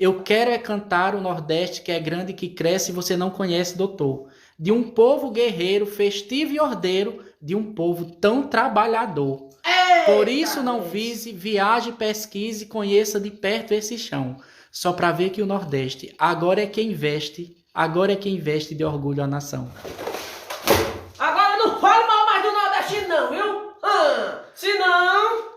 Eu quero é cantar o Nordeste que é grande, que cresce e você não conhece, doutor. De um povo guerreiro, festivo e ordeiro, de um povo tão trabalhador. Por isso não vise, viaje, pesquise, conheça de perto esse chão. Só para ver que o Nordeste agora é quem veste de orgulho a nação. Agora não fale mal mais do nordestino não, viu? Senão...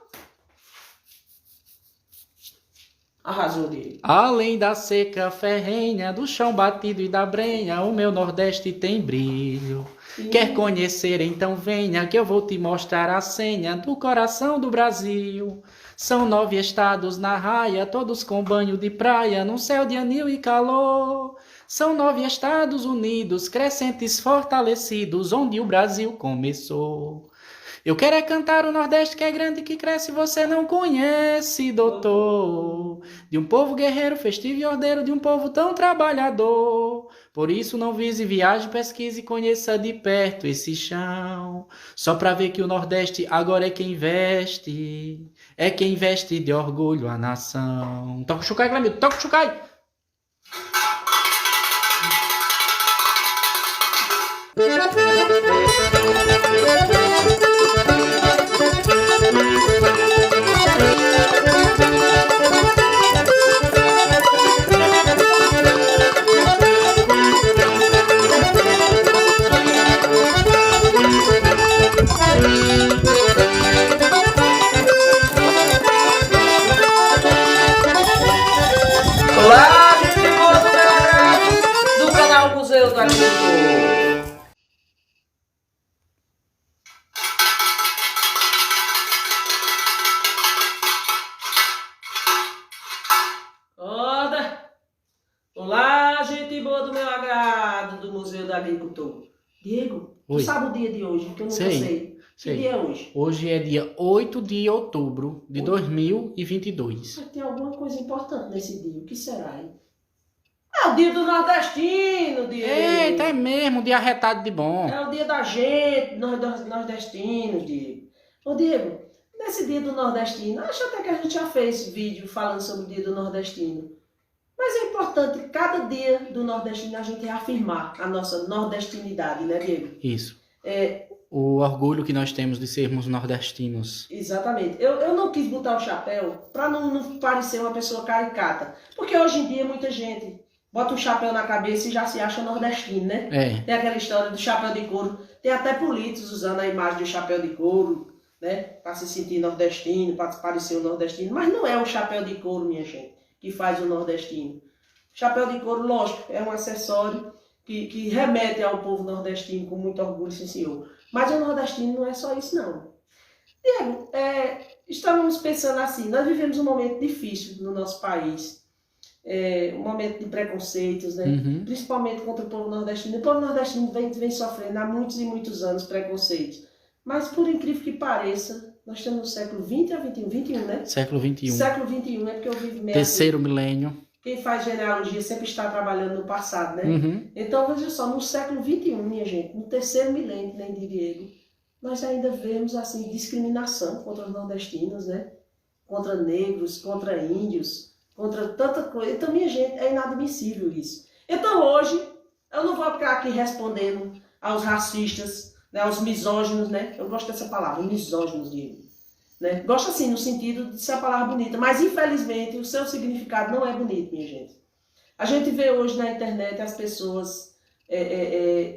Arrasou dele. Além da seca ferrenha, do chão batido e da brenha, o meu Nordeste tem brilho. Quer conhecer, então venha, que eu vou te mostrar a senha do coração do Brasil. São 9 estados na raia, todos com banho de praia, num céu de anil e calor. São 9 estados unidos, crescentes, fortalecidos, onde o Brasil começou. Eu quero é cantar o Nordeste que é grande, que cresce, você não conhece, doutor. De um povo guerreiro, festivo e ordeiro, de um povo tão trabalhador. Por isso não vise, viaje, pesquise e conheça de perto esse chão. Só pra ver que o Nordeste agora é quem veste de orgulho a nação. Toca o chucai, Clamildo, toca o chucai! Olá, gente boa do Belgrado, do canal Museu do Agricultor. Roda. Olá, gente boa do meu agrado, do Museu do Agricultor. Diego, tu Oi. sabe o dia de hoje, que eu nunca sei. Que dia é hoje? Hoje é dia 8 de outubro de 2022. Mas tem alguma coisa importante nesse dia, o que será, hein? É o dia do nordestino, Diego. Eita, é mesmo, dia arretado de bom. É o dia da gente, nós nordestinos, Diego. Ô, Diego, nesse dia do nordestino, acho até que a gente já fez vídeo falando sobre o dia do nordestino. Mas é importante, cada dia do nordestino, a gente reafirmar a nossa nordestinidade, né, Diego? Isso. O orgulho que nós temos de sermos nordestinos. Exatamente. Eu não quis botar o chapéu para não parecer uma pessoa caricata. Porque hoje em dia muita gente bota um chapéu na cabeça e já se acha nordestino, né? Tem aquela história do chapéu de couro. Tem até políticos usando a imagem do chapéu de couro, né? Para se sentir nordestino, para parecer um nordestino. Mas não é o chapéu de couro, minha gente, que faz o nordestino. O chapéu de couro, lógico, é um acessório que remete ao povo nordestino com muito orgulho, sim senhor. Mas o nordestino não é só isso, não. Diego, estávamos pensando assim, nós vivemos um momento difícil no nosso país. Um momento de preconceitos, né? Uhum. Principalmente contra o povo nordestino. O povo nordestino vem sofrendo há muitos e muitos anos preconceitos. Mas, por incrível que pareça, nós estamos no século XX a XXI. XXI, né? Século XXI. Século XXI é porque eu vivo mesmo. Terceiro milênio. Quem faz genealogia sempre está trabalhando no passado, né? Uhum. Então, veja só, no século XXI, minha gente, no terceiro milênio, nem de Diego, nós ainda vemos, assim, discriminação contra os nordestinos, né? Contra negros, contra índios, contra tanta coisa. Então, minha gente, é inadmissível isso. Então, hoje, eu não vou ficar aqui respondendo aos racistas, né? Aos misóginos, né? Eu gosto dessa palavra, misóginos, Diego. Né? Gosto assim, no sentido de ser a palavra bonita, mas infelizmente o seu significado não é bonito, minha gente. A gente vê hoje na internet as pessoas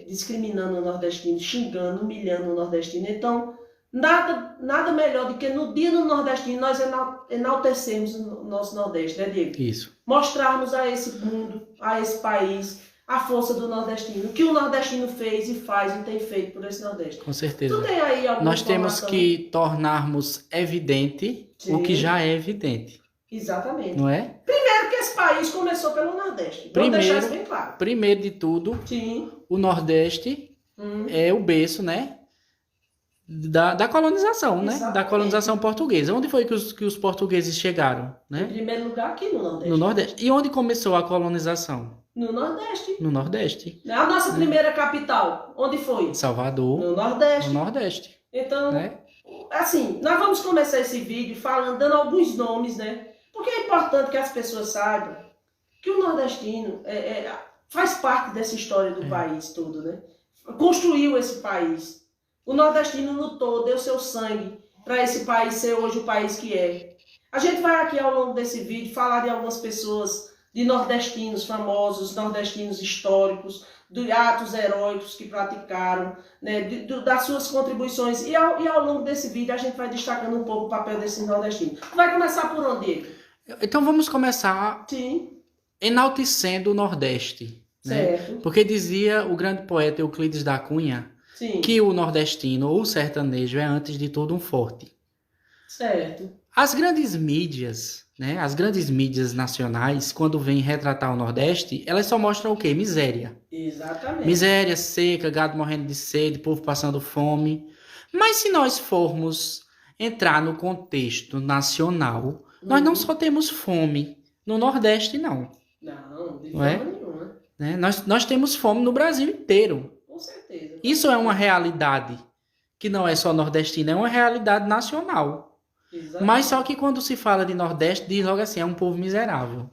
discriminando o nordestino, xingando, humilhando o nordestino. Então, nada melhor do que no dia do nordestino nós enaltecermos o nosso Nordeste, né, Diego? Isso. Mostrarmos a esse mundo, a esse país, a força do nordestino, o que o nordestino fez e faz e tem feito por esse Nordeste. Com certeza. Tu tem aí alguma Nós temos informação? que tornarmos evidente o que já é evidente. Exatamente. Não é? Primeiro que esse país começou pelo Nordeste. Vamos deixar isso bem claro. Primeiro de tudo, Sim. o Nordeste é o berço, né? Da colonização, né? Exatamente. Da colonização portuguesa. Onde foi que os portugueses chegaram, Em né? primeiro lugar aqui no Nordeste. No Nordeste. E onde começou a colonização? No Nordeste. No Nordeste. A nossa primeira capital, onde foi? Salvador. No Nordeste. No Nordeste. Então, Né? assim, nós vamos começar esse vídeo falando, dando alguns nomes, né? Porque é importante que as pessoas saibam que o nordestino faz parte dessa história do país todo, né? Construiu esse país. O nordestino lutou, deu seu sangue para esse país ser hoje o país que é. A gente vai aqui ao longo desse vídeo falar de algumas pessoas, de nordestinos famosos, nordestinos históricos, de atos heróicos que praticaram, né, das suas contribuições. E ao longo desse vídeo a gente vai destacando um pouco o papel desses nordestinos. Vai começar por onde, Diego? Então vamos começar enaltecendo o Nordeste. Certo. Né? Porque dizia o grande poeta Euclides da Cunha que o nordestino ou o sertanejo é antes de tudo um forte. Certo. As grandes mídias, né, as grandes mídias nacionais, quando vêm retratar o Nordeste, elas só mostram o quê? Miséria. Exatamente. Miséria, seca, gado morrendo de sede, povo passando fome. Mas se nós formos entrar no contexto nacional, nós não só temos fome no Nordeste, não. Não, de forma nenhuma. Né? Nós temos fome no Brasil inteiro. Com certeza. Isso é uma realidade que não é só nordestina, é uma realidade nacional. Exatamente. Mas só que quando se fala de Nordeste, diz logo assim, é um povo miserável.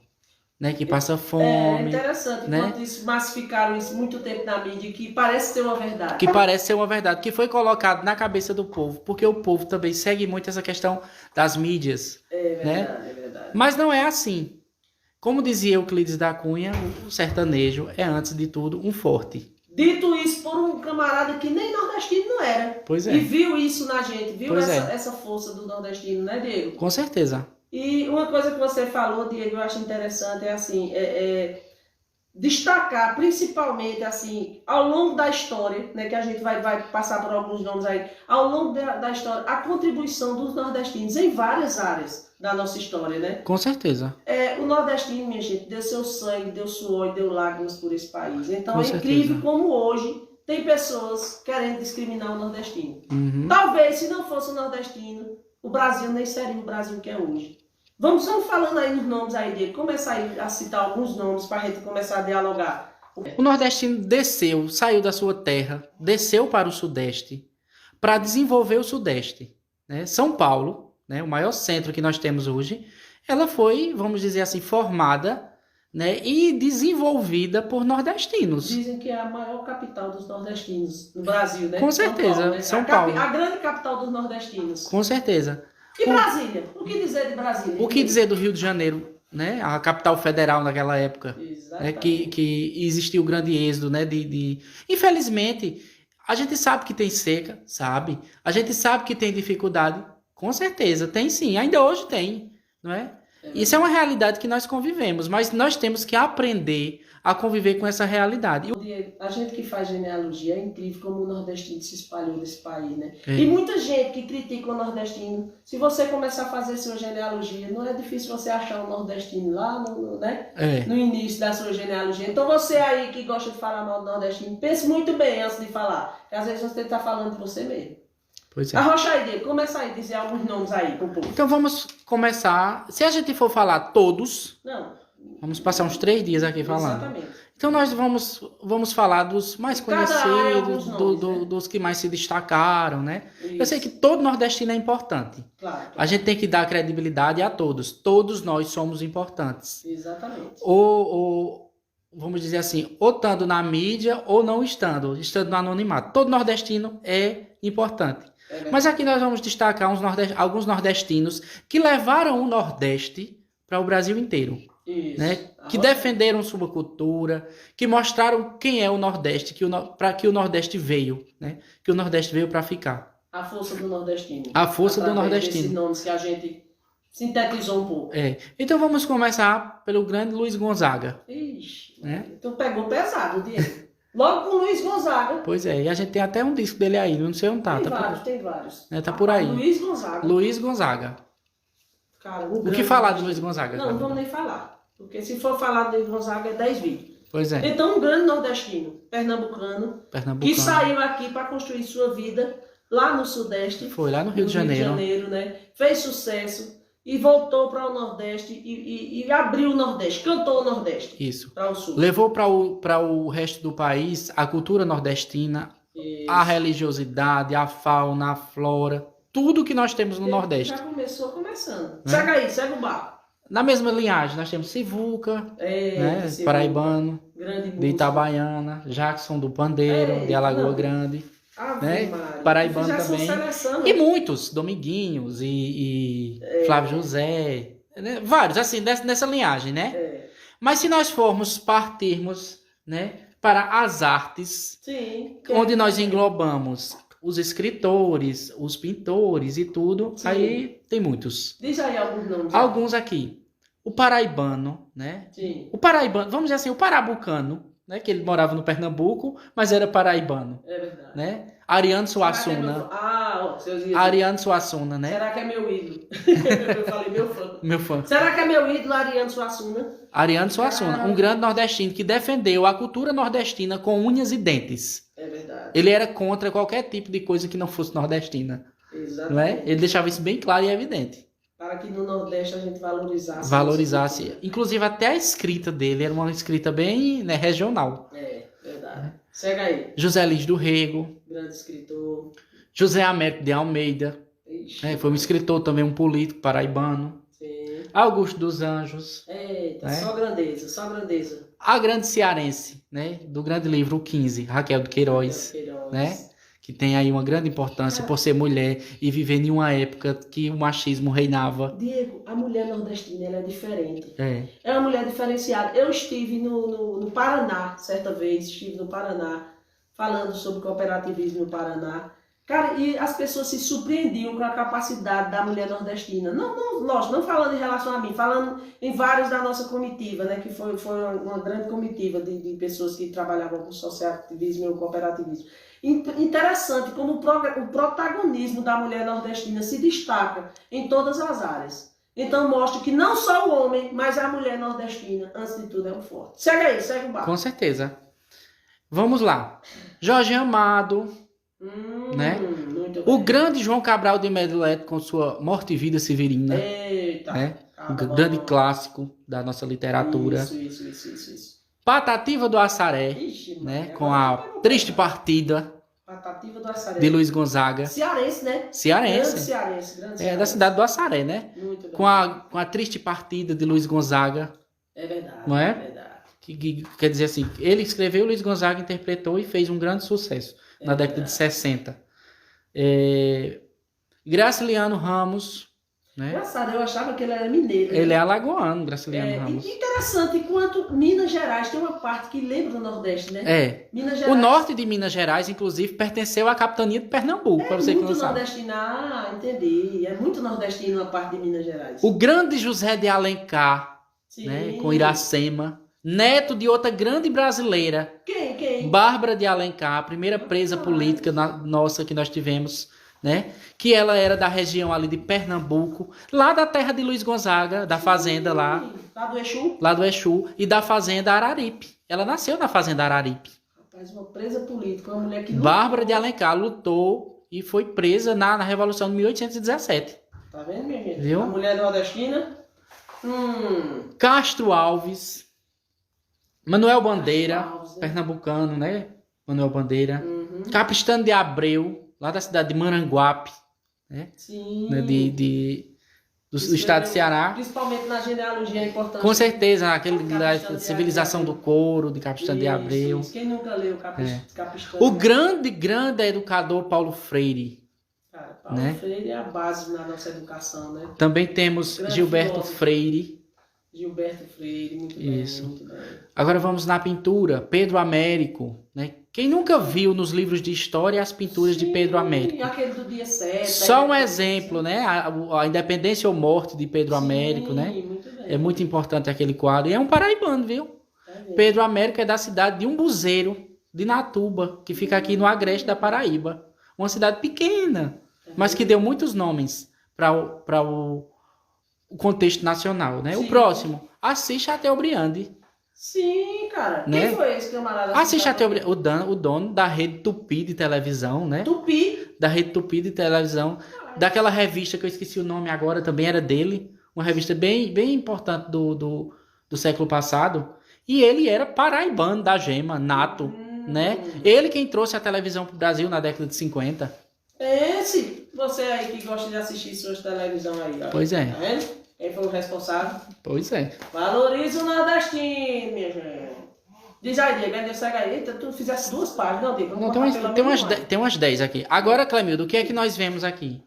Né, que passa fome. É interessante, né? quando isso massificaram isso muito tempo na mídia, que parece ser uma verdade. Que parece ser uma verdade, que foi colocado na cabeça do povo, porque o povo também segue muito essa questão das mídias. É verdade, né? é verdade. Mas não é assim. Como dizia Euclides da Cunha, o sertanejo é, antes de tudo, um forte. Dito isso por um camarada que nem nordestino não era. Pois é. E viu isso na gente, viu Pois essa força do nordestino, né, Diego? Com certeza. E uma coisa que você falou, Diego, eu acho interessante, é assim, destacar principalmente, assim, ao longo da história, né, que a gente vai passar por alguns nomes aí, ao longo da história, a contribuição dos nordestinos em várias áreas da nossa história, né? Com certeza. O nordestino, minha gente, deu seu sangue, deu suor e deu lágrimas por esse país. Então é certeza. incrível como hoje tem pessoas querendo discriminar o nordestino. Uhum. Talvez, se não fosse o nordestino, o Brasil nem seria o Brasil que é hoje. Vamos falando aí nos nomes aí dele. Começar aí a citar alguns nomes para a gente começar a dialogar. O nordestino desceu, saiu da sua terra, desceu para o Sudeste para desenvolver o Sudeste. Né? São Paulo, né, o maior centro que nós temos hoje, ela foi, vamos dizer assim, formada, né, e desenvolvida por nordestinos. Dizem que é a maior capital dos nordestinos no Brasil, né? Com certeza, São Paulo. A grande capital dos nordestinos. Com certeza. E Brasília? O que dizer de Brasília? O que dizer do Rio de Janeiro, né? A capital federal naquela época, né? que existiu o grande êxodo, né? Infelizmente, a gente sabe que tem seca, sabe? A gente sabe que tem dificuldade, com certeza, tem sim, ainda hoje tem, não é? Isso é uma realidade que nós convivemos, mas nós temos que aprender a conviver com essa realidade. A gente que faz genealogia, é incrível como o nordestino se espalhou nesse país, né? E muita gente que critica o nordestino, se você começar a fazer sua genealogia, não é difícil você achar um nordestino lá no início da sua genealogia. Então você aí que gosta de falar mal do nordestino, pense muito bem antes de falar, porque às vezes você está falando de você mesmo. Pois é. Arrocha aí dele, começa aí a dizer alguns nomes aí pro povo. Então vamos começar. Se a gente for falar todos, vamos passar uns 3 dias aqui falando. Exatamente. Então nós vamos falar dos mais conhecidos, dos que mais se destacaram, né? Isso. Eu sei que todo nordestino é importante. Claro. A gente tem que dar credibilidade a todos. Todos nós somos importantes. Exatamente. Ou vamos dizer assim, ou estando na mídia ou não estando no anonimato. Todo nordestino é importante. Mas aqui nós vamos destacar alguns nordestinos que levaram o Nordeste para o Brasil inteiro. Isso. Né? Que defenderam sua cultura, que mostraram quem é o Nordeste, para que o Nordeste veio, né? Que o Nordeste veio para ficar. A força do nordestino. A força do nordestino. Esses nomes que a gente sintetizou um pouco. Então vamos começar pelo grande Luiz Gonzaga. Ixi, né? Então pegou pesado, Diego. Logo com o Luiz Gonzaga. Pois é, e a gente tem até um disco dele aí, não sei onde tá. Tem vários. Tá por aí. Luiz Gonzaga. Luiz Gonzaga. Cara, o que falar de Luiz Gonzaga? Não vamos nem falar. Porque se for falar de Luiz Gonzaga é 10 vídeos. Pois é. Então um grande nordestino, pernambucano. Que saiu aqui para construir sua vida lá no Sudeste. Foi lá no Rio de Janeiro. Né? Fez sucesso. E voltou para o Nordeste e abriu o Nordeste, cantou o Nordeste. Isso. Para o Sul. Levou para o resto do país a cultura nordestina, a religiosidade, a fauna, a flora, tudo que nós temos no Nordeste. Já começando. Segue aí, segue o barco. Na mesma linhagem, nós temos Sivuca, né? Sivuca, Paraibano, grande de músico. Itabaiana, Jackson do Pandeiro, de Alagoa Grande, Ave né? Maria. Paraibano Já são também. seleção, né? E muitos, Dominguinhos e Flávio José, né? Vários, assim, nessa linhagem, né? É. Mas se nós formos partirmos, né, para as artes, Sim. onde nós englobamos os escritores, os pintores e tudo, Sim. aí tem muitos. Diz aí alguns nomes. Alguns aqui. O paraibano, né? Sim. O paraibano, vamos dizer assim, o parabucano, né? Que ele morava no Pernambuco, mas era paraibano, É verdade. né? Ariano Será que é Suassuna. meu... ó, seus ídolos. Ariano Suassuna, né? Será que é meu ídolo? Eu falei meu fã. Meu fã. Será que é meu ídolo Ariano Suassuna? Ariano Suassuna, um grande nordestino que defendeu a cultura nordestina com unhas e dentes. É verdade. Ele era contra qualquer tipo de coisa que não fosse nordestina, Exatamente. não é? Ele deixava isso bem claro e evidente. Para que no Nordeste a gente valorizasse. Valorizasse. Inclusive até a escrita dele era uma escrita bem, né, regional. É, verdade. Segue aí. José Lins do Rego, Grande escritor. José Américo de Almeida, Ixi. né, foi um escritor também, um político paraibano. Sim. Augusto dos Anjos, Eita, É. só grandeza, só grandeza. a grande cearense, né, do grande livro O 15, Raquel de Queiroz, Queiroz. né? Que tem aí uma grande importância por ser mulher e viver em uma época que o machismo reinava. Diego, a mulher nordestina ela é diferente. É. É uma mulher diferenciada. Eu estive no Paraná, certa vez, estive no Paraná, falando sobre cooperativismo no Paraná. Cara, e as pessoas se surpreendiam com a capacidade da mulher nordestina. Lógico, não falando em relação a mim, falando em vários da nossa comitiva, né? Que foi uma grande comitiva de pessoas que trabalhavam com sociativismo e o cooperativismo. Interessante como o protagonismo da mulher nordestina se destaca em todas as áreas. Então mostra que não só o homem, mas a mulher nordestina, antes de tudo, é um forte. Segue aí, segue o barco. Com certeza. Vamos lá. Jorge Amado, né? Muito O bem. grande João Cabral de Melo com sua Morte e Vida Severina, Eita. né? Um Tá bom. grande clássico da nossa literatura. Isso. Patativa do Assaré, Ixi, né? mano, Com agora a pegou triste pesado. partida Patativa do Assaré. de Luiz Gonzaga, Cearense, né? Grande cearense. cearense. Grande É cearense. da cidade do Assaré, né? Muito bem. Com a triste partida de Luiz Gonzaga, É verdade. Não é? É verdade. que quer dizer assim, ele escreveu, Luiz Gonzaga interpretou e fez um grande sucesso na década de 60. Graciliano Ramos, né? Engraçado, eu achava que ele era mineiro. Ele né? é alagoano, Graciliano E Ramos. interessante, enquanto Minas Gerais tem uma parte que lembra do Nordeste, né? É. Minas O Gerais norte de Minas Gerais, inclusive, pertenceu à capitania de Pernambuco, para é você que não muito sabe. nordestino. Ah, entendi. É muito nordestino a parte de Minas Gerais. O grande José de Alencar, Sim. né? Com Iracema, neto de outra grande brasileira, Quem? Bárbara de Alencar, a primeira presa política nossa que nós tivemos, né? Que ela era da região ali de Pernambuco, lá da terra de Luiz Gonzaga, da fazenda lá do Exu? do Exu, e da fazenda Araripe. Ela nasceu na fazenda Araripe. Rapaz, uma presa política, uma mulher que lutou. Bárbara de Alencar lutou e foi presa na Revolução de 1817. Tá vendo, minha gente? Viu? A mulher nordestina. Castro Alves, Manuel Bandeira, Castro Alves, né? pernambucano, né? Manuel Bandeira. Uhum. Capistrano de Abreu, lá da cidade de Maranguape, né? Sim. né, do estado de Ceará. Principalmente na genealogia é importante. Com certeza, aquele da Capistrano de civilização Abreu. do couro, de Capistrano de Abreu. Isso. Quem nunca leu Capistrano? O grande educador Paulo Freire. Cara, Paulo né? Freire é a base na nossa educação, né? Também temos Grande Gilberto filósofo. Freire. Gilberto Freire, muito bem. Isso. Muito bem. Agora vamos na pintura, Pedro Américo, né? Quem nunca viu nos livros de história as pinturas de Pedro Américo? E aquele do dia 7. Só um exemplo, né? A independência ou morte de Pedro Américo, né? Muito bem. É muito importante aquele quadro. E é um paraibano, viu? Tá vendo? Pedro Américo é da cidade de Umbuzeiro, de Natuba, que fica aqui no agreste da Paraíba. Uma cidade pequena, mas que deu muitos nomes para o contexto nacional, né? O Sim. próximo, Assis Chateaubriand. Sim, cara. Né? Quem foi esse camarada? Assis Chateaubriand, o dono da Rede Tupi de televisão, né? Tupi. Da Rede Tupi de televisão, daquela revista que eu esqueci o nome agora, também era dele. Uma revista bem importante do século passado. E ele era paraibano da gema, nato, né? Ele quem trouxe a televisão para o Brasil na década de 50. Esse. Você aí que gosta de assistir suas televisão aí, ó. Pois é. Tá vendo? Quem foi o responsável? Pois é. Valorize o nordestino, minha gente. Diz aí, Diego, ainda segue aí. Eita, tu fizesse 2 páginas, não, Diego. Não, tem umas 10 aqui. Agora, Clemildo, o que é que nós vemos aqui?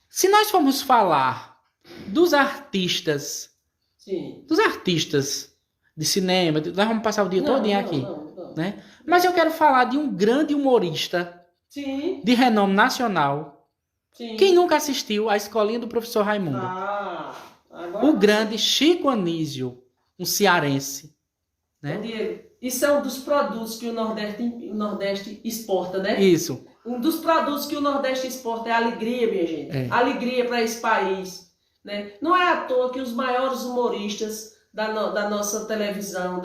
Se nós formos falar dos artistas, Sim. dos artistas de cinema, nós vamos passar o dia todinho aqui, Não. né? Mas eu quero falar de um grande humorista Sim. de renome nacional. Sim. Quem nunca assistiu à Escolinha do Professor Raimundo? Agora O grande Chico Anísio, um cearense, né? Diego, isso é um dos produtos que o Nordeste exporta, né? Isso. Um dos produtos que o Nordeste exporta é a alegria, minha gente. É. Alegria para esse país, né? Não é à toa que os maiores humoristas da nossa televisão,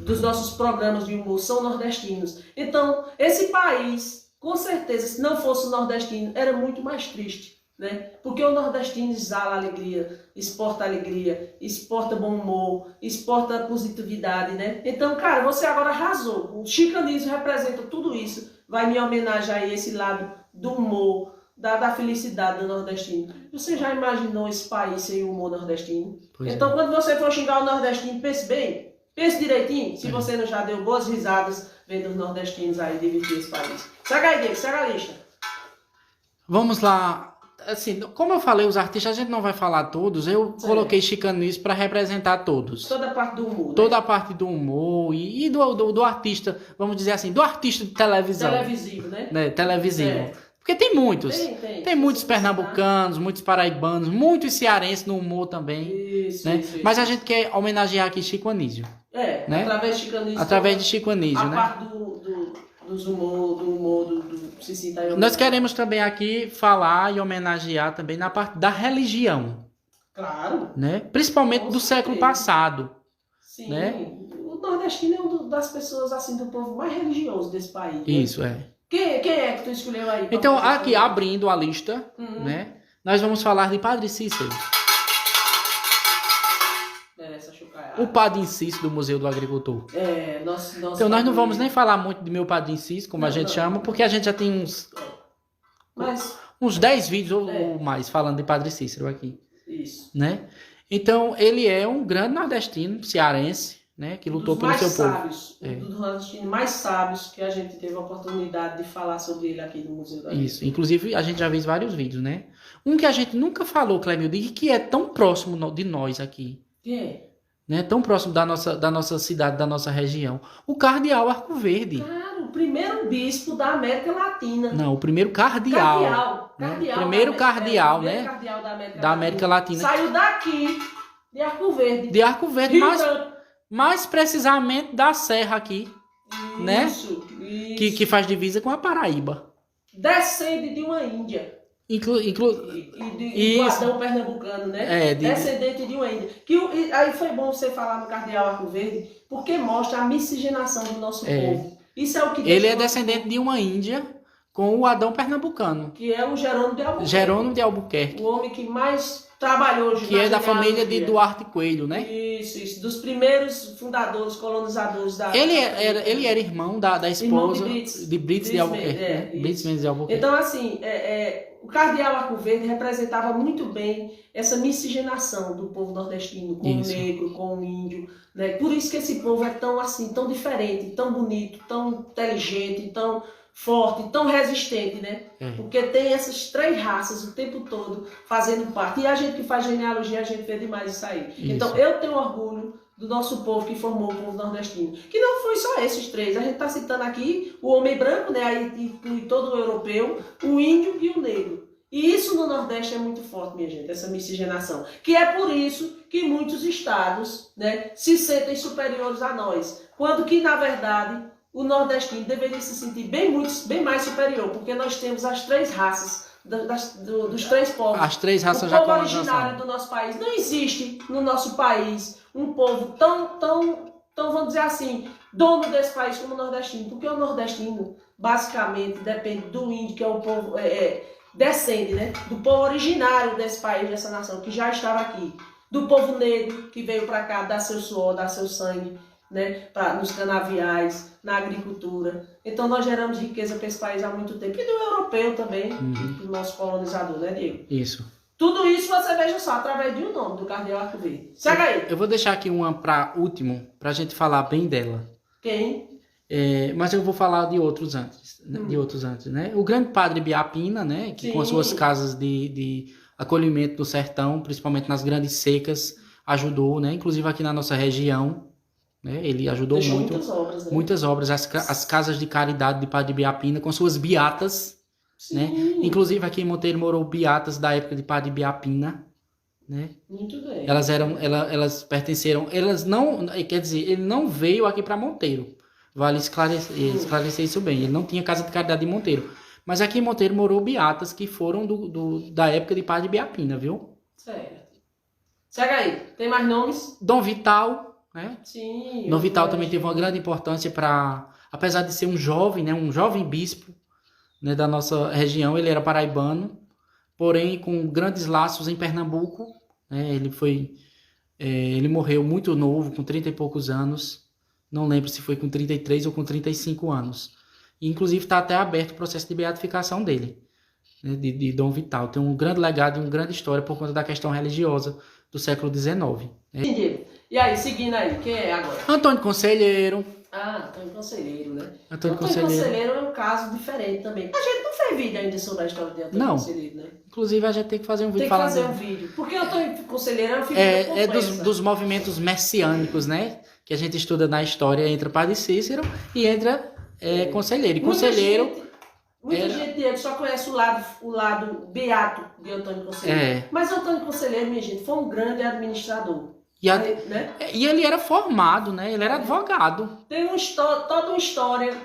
dos nossos programas de humor são nordestinos. Então, esse país, com certeza, se não fosse o nordestino, era muito mais triste, né? Porque o nordestino exala alegria, exporta bom humor, exporta positividade, né? Então, cara, você agora arrasou. O Chico Anísio representa tudo isso. Vai me homenagear aí esse lado do humor, da felicidade do nordestino. Você já imaginou esse país sem o humor nordestino? Pois então, é. quando você for xingar o nordestino, pense bem, pense direitinho, se você não já deu boas risadas vendo os nordestinos aí divertir esse país. Segue aí, Diego, segue a lista. Vamos lá. Assim, como eu falei, os artistas, a gente não vai falar todos. Eu coloquei Chico Anísio para representar todos. Toda a parte do humor, Toda né? a parte do humor e do artista, vamos dizer assim, do artista de televisão. Televisivo, né? Televisivo. É. Porque tem muitos. Tem muitos pernambucanos, muitos paraibanos, muitos cearenses no humor também. Isso, né? isso. Mas a gente quer homenagear aqui Chico Anísio. Né? Através de Chico Anísio. Através de Chico Anísio, a né? parte do humor do Cici tá aí. Nós queremos também aqui falar e homenagear também na parte da religião. Claro. Né? Principalmente do século passado. Sim. Né? O nordestino é uma das pessoas, assim, do povo mais religioso desse país. Isso, né? Quem é que tu escolheu aí? Então, aqui, abrindo a lista, né? Nós vamos falar de Padre Cícero. O Padre Cícero do Museu do Agricultor. Nosso então, nós não vamos nem falar muito de meu Padre Cícero, como a gente chama, porque a gente já tem uns 10 vídeos ou mais falando de Padre Cícero aqui. Isso. Né? Então, ele é um grande nordestino, cearense, né? Que lutou pelo seu povo. Um dos nordestinos mais sábios que a gente teve a oportunidade de falar sobre ele aqui no Museu da Agricultura. Isso. Inclusive, a gente já fez vários vídeos, né? Um que a gente nunca falou, Clemildo, e que é tão próximo de nós aqui. Quem é? Né, tão próximo da nossa cidade, da nossa região. O Cardeal Arco Verde. Claro, o primeiro bispo da América Latina. Não, o primeiro cardeal. Primeiro cardeal, né? Cardeal da América Latina. Saiu daqui, de Arco Verde. De Arco Verde, mais precisamente da Serra aqui. Isso, né? Isso. Que faz divisa com a Paraíba. Descende de uma Índia. E do Adão pernambucano, né? Descendente de uma Índia. Aí foi bom você falar no Cardeal Arco Verde, porque mostra a miscigenação do nosso povo. Isso é o que ele é descendente de uma Índia com o Adão pernambucano. Que é o Jerônimo de Albuquerque. Jerônimo de Albuquerque. O homem que mais trabalhou hoje. Que é da família de Duarte Coelho, né? Isso. Dos primeiros fundadores, colonizadores da... Ele era irmão da esposa de Brits de Albuquerque. Brits de Albuquerque. Então, assim, o Cardeal Arco Verde representava muito bem essa miscigenação do povo nordestino com o negro, com o índio, né? Por isso que esse povo é tão assim, tão diferente, tão bonito, tão inteligente, tão forte, tão resistente, né? Porque tem essas 3 raças o tempo todo fazendo parte. E a gente que faz genealogia, a gente vê demais isso aí. Isso. Então, eu tenho orgulho do nosso povo que formou o povo nordestino. Que não foi só esses 3. A gente está citando aqui o homem branco, né? Aí inclui todo o europeu, o índio e o negro. E isso no Nordeste é muito forte, minha gente, essa miscigenação. Que é por isso que muitos estados, né, se sentem superiores a nós. Quando que, na verdade, o nordestino deveria se sentir bem mais superior, porque nós temos as 3 raças dos 3 povos. As 3 raças já colonizadas. O povo originário do nosso país. Não existe no nosso país um povo tão, vamos dizer assim, dono desse país como o nordestino. Porque o nordestino, basicamente, depende do índio, que é o povo... descende, né? Do povo originário desse país, dessa nação, que já estava aqui. Do povo negro, que veio para cá dar seu suor, dar seu sangue, né? Nos canaviais, na agricultura. Então nós geramos riqueza para esse país há muito tempo. E do europeu também, do nosso colonizador, né, Diego? Isso. Tudo isso você veja só através de um nome do Cardeal Arco Verde. Segue aí. Eu vou deixar aqui uma para último, pra gente falar bem dela. Quem? Mas eu vou falar de outros antes, né? O grande padre Biapina, né? Que com as suas casas de acolhimento do sertão, principalmente nas grandes secas, ajudou, né? Inclusive aqui na nossa região, né? Ele ajudou Deixou muito. muitas obras, né? Muitas obras. As casas de caridade de padre Biapina, com suas beatas, né? Sim. Inclusive aqui em Monteiro morou beatas da época de padre Biapina, né? Muito bem. Elas pertenceram, elas não, quer dizer, ele não veio aqui para Monteiro. Vale esclarecer isso bem. Ele não tinha casa de caridade em Monteiro. Mas aqui em Monteiro morou beatas que foram da época de padre Biapina, viu? Certo. Segue aí. Tem mais nomes? Dom Vital, né? Sim. Dom Vital também teve uma grande importância para, apesar de ser um jovem, né? Um jovem bispo, né? Da nossa região, ele era paraibano, porém com grandes laços em Pernambuco, né? Ele morreu muito novo, com 30 e poucos anos. Não lembro se foi com 33 ou com 35 anos. E, inclusive, está até aberto o processo de beatificação dele, né, de Dom Vital. Tem um grande legado e uma grande história por conta da questão religiosa do século XIX. Entendi. E aí, seguindo aí, quem é agora? Antônio Conselheiro. Ah, Antônio Conselheiro, né? Antônio Conselheiro É um caso diferente também. A gente não fez vídeo ainda sobre a história de Antônio Conselheiro, né? Inclusive, a gente tem que fazer um vídeo tem que falando... fazer um vídeo. Porque Antônio Conselheiro é uma figura complexa. dos movimentos messiânicos, né? Que a gente estuda na história, entra Padre Cícero e entra Conselheiro. E Conselheiro... Muita gente, Diego, só conhece o lado beato de Antônio Conselheiro. Mas Antônio Conselheiro, minha gente, foi um grande administrador. Né? E ele era formado, né? Ele era advogado. Tem toda uma história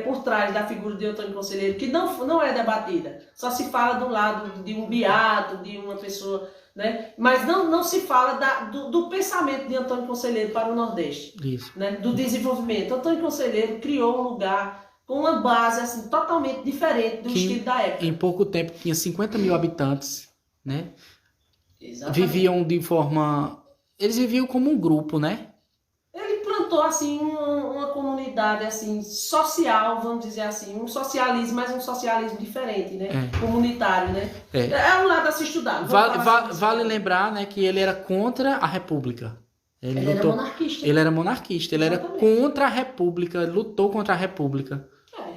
por trás da figura de Antônio Conselheiro que não é debatida. Só se fala do lado de um beato, de uma pessoa... Né? Mas não se fala do pensamento de Antônio Conselheiro para o Nordeste. Isso. Né? Do desenvolvimento. Antônio Conselheiro criou um lugar com uma base assim, totalmente diferente do estilo da época. Em pouco tempo tinha 50 mil habitantes, né? Exatamente. Viviam de forma... Eles viviam como um grupo, né? Ele plantou assim uma comunidade assim, social, vamos dizer assim, um socialismo, mas um socialismo diferente, né? Comunitário, né? É um lado a se estudar. Vale lembrar, né, que ele era contra a República. Ele era monarquista. Ele era monarquista, ele Exatamente. Era contra a República, lutou contra a República.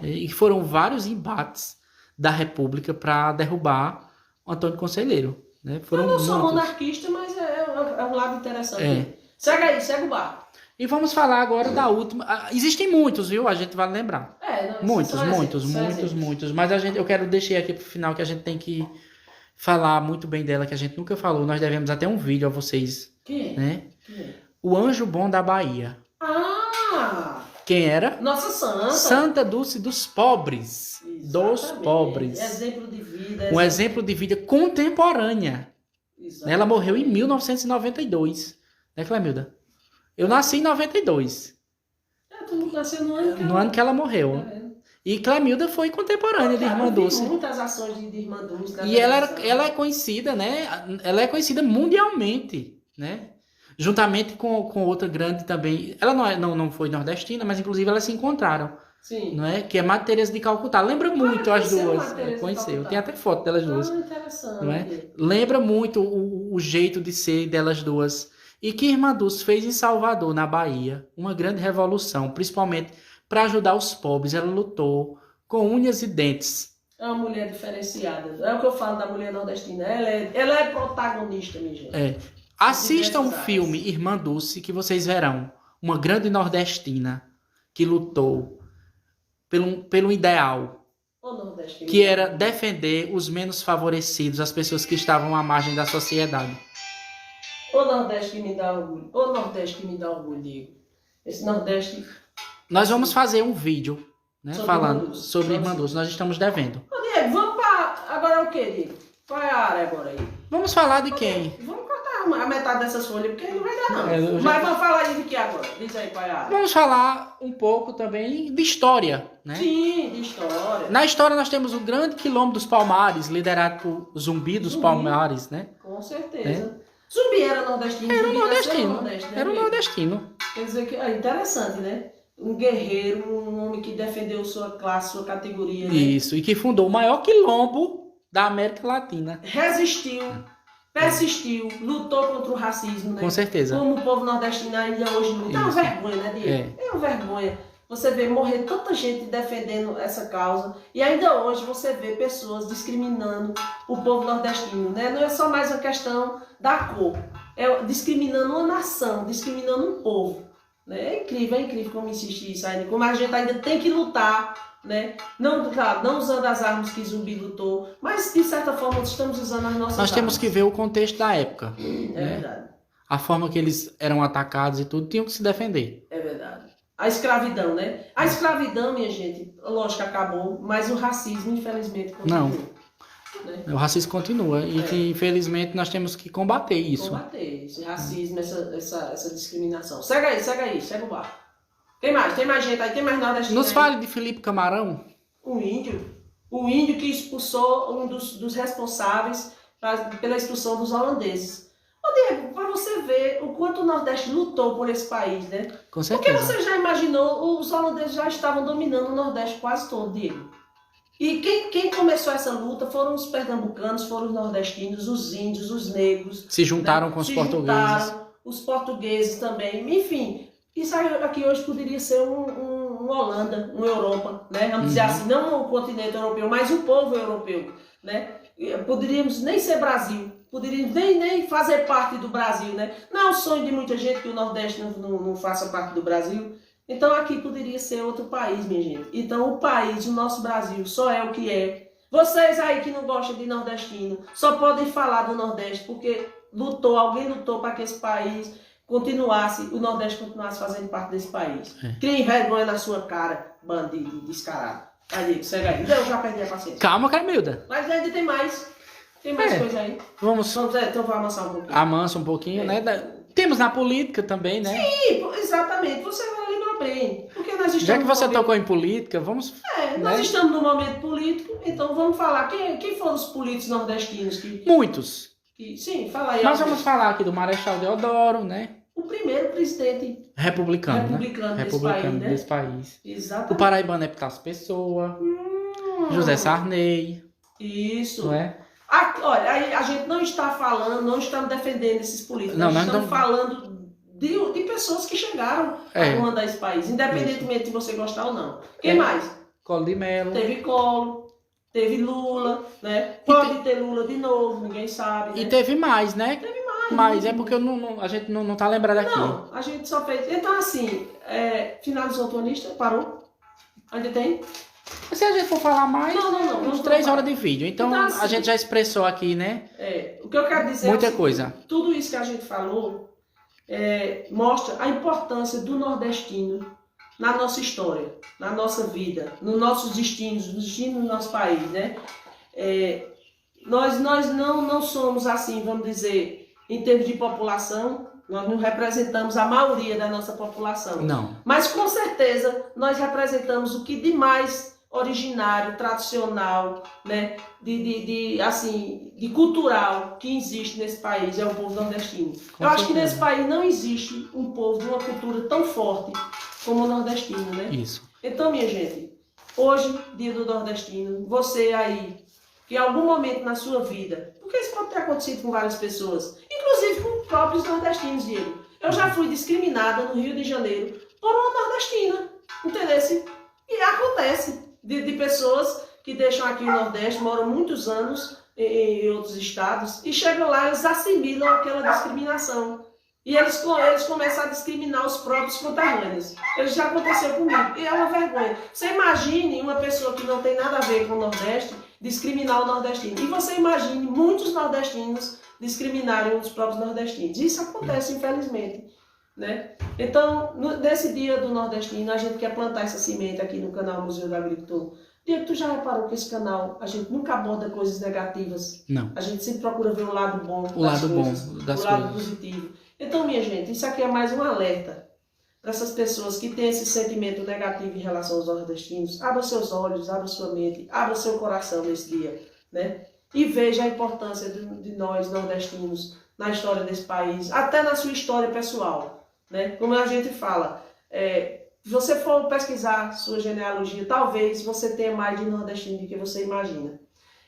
E foram vários embates da República para derrubar o Antônio Conselheiro. Né? Eu não sou monarquista, mas é um lado interessante. Segue aí, segue o barco. E vamos falar agora da última. Existem muitos, viu? A gente vai lembrar. Muitos. Mas eu quero deixar aqui pro final que a gente tem que falar muito bem dela, que a gente nunca falou. Nós devemos até um vídeo a vocês. Quem? Né? Quem? O Anjo Bom da Bahia. Ah! Quem era? Nossa Santa. Santa Dulce dos pobres. Exatamente. Dos pobres. Exemplo de vida. Um exemplo de vida contemporânea. Exatamente. Ela morreu em 1992. Né, Clemilda? Eu nasci em 92. Tu não nasceu no ano que no ano que ela morreu. E Clemilda foi contemporânea de Irmã Dulce. Muitas ações de Irmã Dulce. E ela é conhecida, né? Ela é conhecida mundialmente, né? Juntamente com outra grande também. Ela não foi nordestina, mas inclusive elas se encontraram. Sim. Não é? Que é Madre Teresa de Calcutá. Lembra muito as duas. Conheceu. Tem até foto delas duas. Interessante. Não é? Lembra muito o jeito de ser delas duas. E que Irmã Dulce fez em Salvador, na Bahia, uma grande revolução, principalmente para ajudar os pobres. Ela lutou com unhas e dentes. É uma mulher diferenciada. É o que eu falo da mulher nordestina. Ela é protagonista, minha gente. Assistam o filme Irmã Dulce, que vocês verão. Uma grande nordestina que lutou pelo ideal, que era defender os menos favorecidos, as pessoas que estavam à margem da sociedade. O Nordeste que me dá orgulho. O Nordeste que me dá orgulho, Diego. Esse Nordeste... Nós vamos fazer um vídeo, né, falando sobre Irmã Dulce. Nós estamos devendo. Ô, Diego, vamos para... Agora é o quê, Diego? Qual é a área agora aí? Vamos falar de quem? Vamos cortar a metade dessas folhas, porque não vai dar não. Mas vamos falar aí de que agora? Diz aí qual é a área. Vamos falar um pouco também de história, né? Sim, de história. Na história nós temos o grande Quilombo dos Palmares, liderado por Zumbi dos Palmares, né? Com certeza. Zumbi era nordestino. Era um nordestino. Quer dizer que é interessante, né? Um guerreiro, um homem que defendeu sua classe, sua categoria. Né? Isso, e que fundou o maior quilombo da América Latina. Resistiu, persistiu, lutou contra o racismo, né? Com certeza. Como o povo nordestino ainda hoje luta. É uma Isso. vergonha, né, Diego? É uma vergonha. Você vê morrer tanta gente defendendo essa causa e ainda hoje você vê pessoas discriminando o povo nordestino, né? Não é só mais uma questão da cor, é discriminando uma nação, discriminando um povo, né? É incrível como insistir isso ainda, como a gente ainda tem que lutar, né? Não, claro, não usando as armas que Zumbi lutou, mas de certa forma estamos usando as nossas Nós temos armas. que ver o contexto da época. É verdade. A forma que eles eram atacados e tudo, tinham que se defender. É verdade. A escravidão, né? A escravidão, minha gente, lógico que acabou, mas o racismo, infelizmente, continua. Não. Né? O racismo continua e que, infelizmente, nós temos que combater isso. Combater esse racismo, essa discriminação. Segue aí, segue o barco. Tem mais gente aí, tem mais nordestino. Nos fale de Felipe Camarão. O índio que expulsou um dos responsáveis pela expulsão dos holandeses. Ô Diego, para você ver o quanto o Nordeste lutou por esse país, né? Com certeza. Porque você já imaginou, os holandeses já estavam dominando o Nordeste quase todo, Diego. E quem começou essa luta foram os pernambucanos, foram os nordestinos, os índios, os negros. Se juntaram, né, com os portugueses. Juntaram, os portugueses também. Enfim, isso aqui hoje poderia ser um Holanda, uma Europa, né? Vamos dizer assim, não o continente europeu, mas o povo europeu, né? Poderíamos nem ser Brasil, poderíamos nem fazer parte do Brasil, né? Não é o sonho de muita gente que o Nordeste não faça parte do Brasil. Então aqui poderia ser outro país, minha gente. Então o país, o nosso Brasil, só é o que é. Vocês aí que não gostam de nordestino, só podem falar do Nordeste porque alguém lutou para que esse país continuasse, o Nordeste continuasse fazendo parte desse país. Criem vergonha na sua cara, bandido descarado. Aí, segue aí. Eu já perdi a paciência. Calma, Carmilda. Mas ainda tem mais. Tem mais coisa aí. Então vamos amansar um pouquinho. Amansa um pouquinho, né? Temos na política também, né? Sim, exatamente. Você lembrou bem. Porque nós estamos já que você tocou em política, vamos... nós estamos num momento político, então vamos falar. Quem foram os políticos nordestinos? Muitos. Sim, fala aí. Nós vamos falar aqui do Marechal Deodoro, né? O primeiro presidente republicano desse país. Exatamente. O paraibano é Epitácio Pessoa, José Sarney. Isso. Não é? Olha, a gente não está falando, não estamos defendendo esses políticos. Nós estamos falando de pessoas que chegaram a comandar esse país, independentemente de você gostar ou não. Quem mais? Collor de Mello. Teve Collor, teve Lula, né? Pode ter Lula de novo, ninguém sabe. Né? E teve mais, né? Teve mais. Mas é porque a gente não tá lembrado aqui. Não, a gente só fez. Então, assim, finalizou a tua lista? Parou? Ainda tem? Se a gente for falar mais, uns 3 horas de vídeo. Então assim, a gente já expressou aqui, né? O que eu quero dizer muita é coisa. Tudo isso que a gente falou mostra a importância do nordestino na nossa história, na nossa vida, nos nossos destinos, no destino do nosso país, né? Nós não somos assim, vamos dizer, em termos de população, nós não representamos a maioria da nossa população. Não. Mas com certeza nós representamos o que de mais originário, tradicional, né, de cultural que existe nesse país, é o povo nordestino. Eu acho que nesse país não existe um povo de uma cultura tão forte como o nordestino, né? Isso. Então, minha gente, hoje, dia do nordestino, você aí, que em algum momento na sua vida, porque isso pode ter acontecido com várias pessoas, inclusive com os próprios nordestinos, Diego. Eu já fui discriminada no Rio de Janeiro por uma nordestina, entendeu? E acontece de pessoas que deixam aqui o Nordeste, moram muitos anos em outros estados, e chegam lá e eles assimilam aquela discriminação. E eles começam a discriminar os próprios conterrâneos. Isso já aconteceu comigo. E é uma vergonha. Você imagine uma pessoa que não tem nada a ver com o Nordeste discriminar o nordestino. E você imagine muitos nordestinos discriminarem os próprios nordestinos. Isso acontece, infelizmente. Né? Então, nesse dia do nordestino, a gente quer plantar essa semente aqui no canal Museu do Agricultor. Diego, tu já reparou que esse canal, a gente nunca aborda coisas negativas? Não. A gente sempre procura ver o lado bom o lado positivo. Então, minha gente, isso aqui é mais um alerta para essas pessoas que têm esse sentimento negativo em relação aos nordestinos. Abra seus olhos, abra sua mente, abra seu coração nesse dia, né? E veja a importância de nós, nordestinos, na história desse país, até na sua história pessoal, né? Como a gente fala, se você for pesquisar sua genealogia, talvez você tenha mais de nordestino do que você imagina.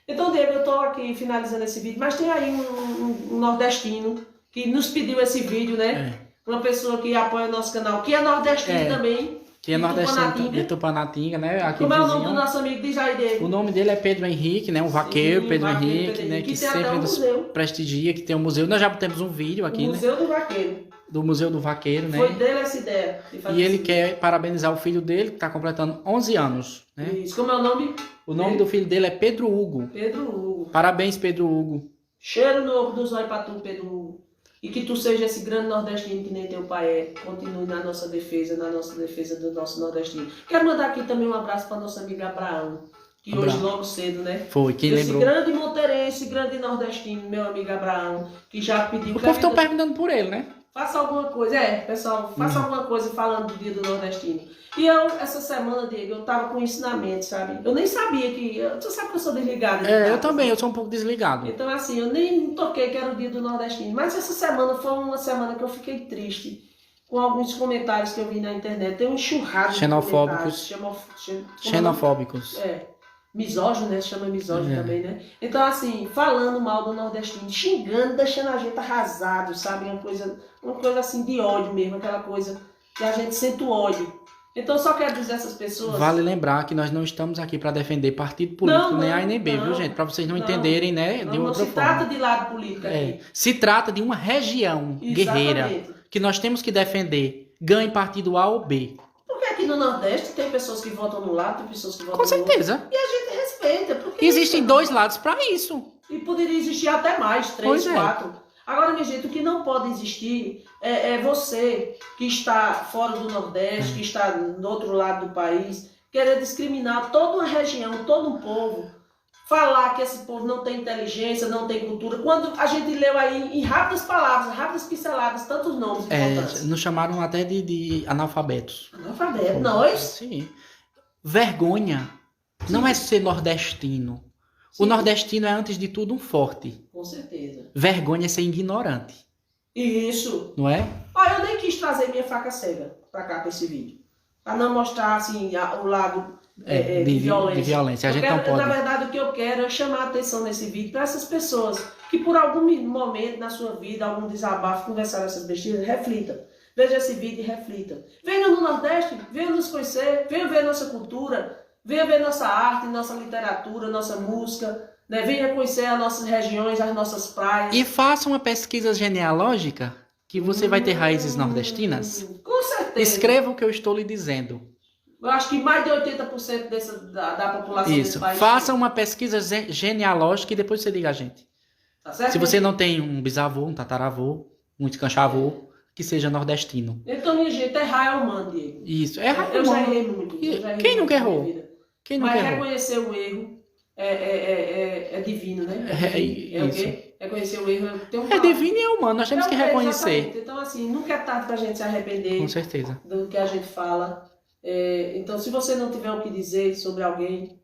Então, Diego, eu estou aqui finalizando esse vídeo, mas tem aí um nordestino que nos pediu esse vídeo, né? Uma pessoa que apoia o nosso canal, que é nordestino também. Que é nordestino de Tupanatinga, né? Aqui Como é o vizinho. nome do nosso amigo? Diz aí, Diego. O nome dele é Pedro Henrique, né? Um vaqueiro, Sim, Pedro vaqueiro, Henrique, Pedro né? Henrique. Que Que tem até sempre um nos museu. prestigia, que tem um museu. Nós já temos um vídeo aqui, O né? Museu do Vaqueiro. Do Museu do Vaqueiro, né? Foi dele essa ideia. De fazer E ele esse quer parabenizar o filho dele, que está completando 11 anos, né? vídeo. Isso. Como é o nome? O nome do filho dele é Pedro Hugo. Pedro Hugo. Parabéns, Pedro Hugo. Cheiro no ovo dos olhos pra tu, Pedro Hugo. E que tu seja esse grande nordestino que nem teu pai é. Continue na nossa defesa do nosso nordestino. Quero mandar aqui também um abraço para nossa amiga Abraão. Que Abraão. hoje, logo cedo, né? Foi, quem Esse lembrou? grande monteirense, grande nordestino, meu amigo Abraão, que já pediu... O povo está perguntando por ele, né? Faça alguma coisa, pessoal, faça alguma coisa falando do dia do nordestino. E essa semana, Diego, eu tava com ensinamento, sabe? Eu nem sabia que... Tu sabe que eu sou desligada. Eu também, eu sou um pouco desligado. Então, assim, eu nem toquei que era o dia do nordestino. Mas essa semana foi uma semana que eu fiquei triste com alguns comentários que eu vi na internet. Tem um enxurrado de Xenofóbicos. Xenofóbicos. Misógino, né? Se chama misógino também, né? Então, assim, falando mal do nordestino, xingando, deixando a gente arrasado, sabe? Uma coisa assim de ódio mesmo, aquela coisa que a gente sente o ódio. Então, eu só quero dizer a essas pessoas... Vale lembrar que nós não estamos aqui para defender partido político, nem A nem B, viu, gente? Para vocês não entenderem, né? De outra forma. Não se forma. trata de lado político aqui. Se trata de uma região guerreira que nós temos que defender. Ganhe partido A ou B. Porque aqui no Nordeste tem pessoas que votam no lado, tem pessoas que votam Com no outro. certeza. E a gente respeita. Porque Existem dois lados para isso. E poderia existir até mais, 3, 4. Agora, minha gente, o que não pode existir é você que está fora do Nordeste, que está do outro lado do país, querer discriminar toda uma região, todo um povo, falar que esse povo não tem inteligência, não tem cultura. Quando a gente leu aí em rápidas palavras, rápidas pinceladas, tantos nomes importantes. Nos chamaram até de analfabetos. Analfabeto, nós? Sim. Vergonha não é ser nordestino. Sim. O nordestino é, antes de tudo, um forte. Com certeza. Vergonha é ser ignorante. Isso. Não é? Olha, eu nem quis trazer minha faca cega pra cá, pra esse vídeo. Pra não mostrar, assim, o lado de violência. A gente não pode... Na verdade, o que eu quero é chamar a atenção nesse vídeo para essas pessoas que por algum momento na sua vida, algum desabafo, conversaram essas besteiras, reflita. Veja esse vídeo e reflita. Venha no Nordeste, venha nos conhecer, venha ver nossa cultura, venha ver nossa arte, nossa literatura, nossa música, né? Venha conhecer as nossas regiões, as nossas praias. E faça uma pesquisa genealógica que você vai ter raízes nordestinas. Com certeza. Escreva o que eu estou lhe dizendo. Eu acho que mais de 80% da população desse país... Faça uma pesquisa genealógica e depois você diga a gente. Tá certo? Se você não tem um bisavô, um tataravô, um escanchavô, que seja nordestino. Então, minha gente, errar é humano, Diego. Isso, errar Eu já errei muito. Quem nunca errou? Mas reconhecer o erro é divino, né? O quê? Reconhecer o erro é divino e é humano, nós temos que reconhecer. Exatamente. Então, assim, nunca é tarde pra gente se arrepender. Com certeza. Do que a gente fala. Então, se você não tiver o que dizer sobre alguém,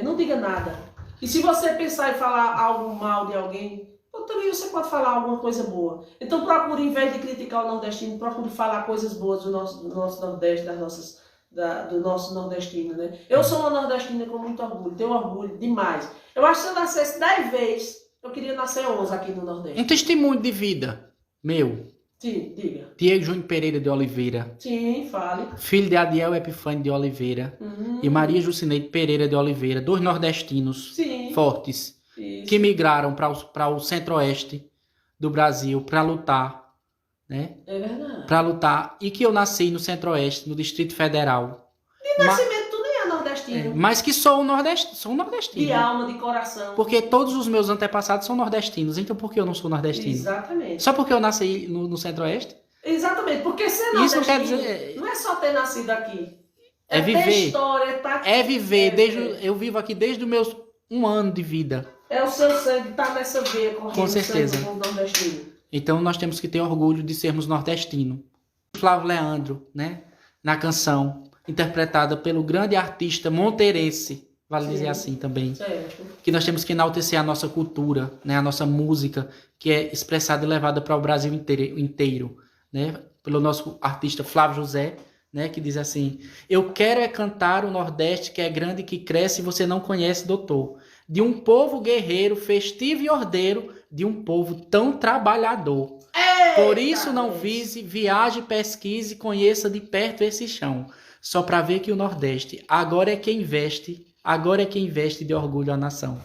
não diga nada. E se você pensar em falar algo mal de alguém, também você pode falar alguma coisa boa. Então procure, em vez de criticar o nordestino, procure falar coisas boas do nosso Nordeste, do nosso nordestino, né? Eu sou uma nordestina com muito orgulho, tenho orgulho demais. Eu acho que se eu nascesse 10 vezes, eu queria nascer 11 aqui no Nordeste. Um testemunho de vida meu. Sim, diga. Diego Júnior Pereira de Oliveira. Sim, fale. Filho de Adiel Epifânio de Oliveira. E Maria Jucineide Pereira de Oliveira. 2 nordestinos fortes. Isso. Que migraram para o centro-oeste do Brasil para lutar, né? É verdade. Para lutar. E que eu nasci no centro-oeste, no Distrito Federal. De nascimento, tu nem é nordestino. Mas que sou um nordestino. De alma, de coração. Porque todos os meus antepassados são nordestinos. Então por que eu não sou nordestino? Exatamente. Só porque eu nasci no centro-oeste? Exatamente. Porque ser nordestino isso não quer dizer... não é só ter nascido aqui. É viver. Ter história, tá aqui. É viver. Eu vivo aqui desde os meus 1 ano de vida. É o seu sangue, tá nessa veia correndo. Com certeza. Nordestino. Então nós temos que ter orgulho de sermos nordestinos. Flávio Leandro, né? Na canção, interpretada pelo grande artista monteirense, vale dizer assim também. Certo. Que nós temos que enaltecer a nossa cultura, né? A nossa música, que é expressada e levada para o Brasil inteiro, né? Pelo nosso artista Flávio José, né? Que diz assim: eu quero é cantar o Nordeste que é grande, que cresce e você não conhece, doutor. de um povo guerreiro, festivo e ordeiro, de um povo tão trabalhador. Por isso não vise, viaje, pesquise, conheça de perto esse chão, só para ver que o Nordeste agora é quem veste de orgulho à nação.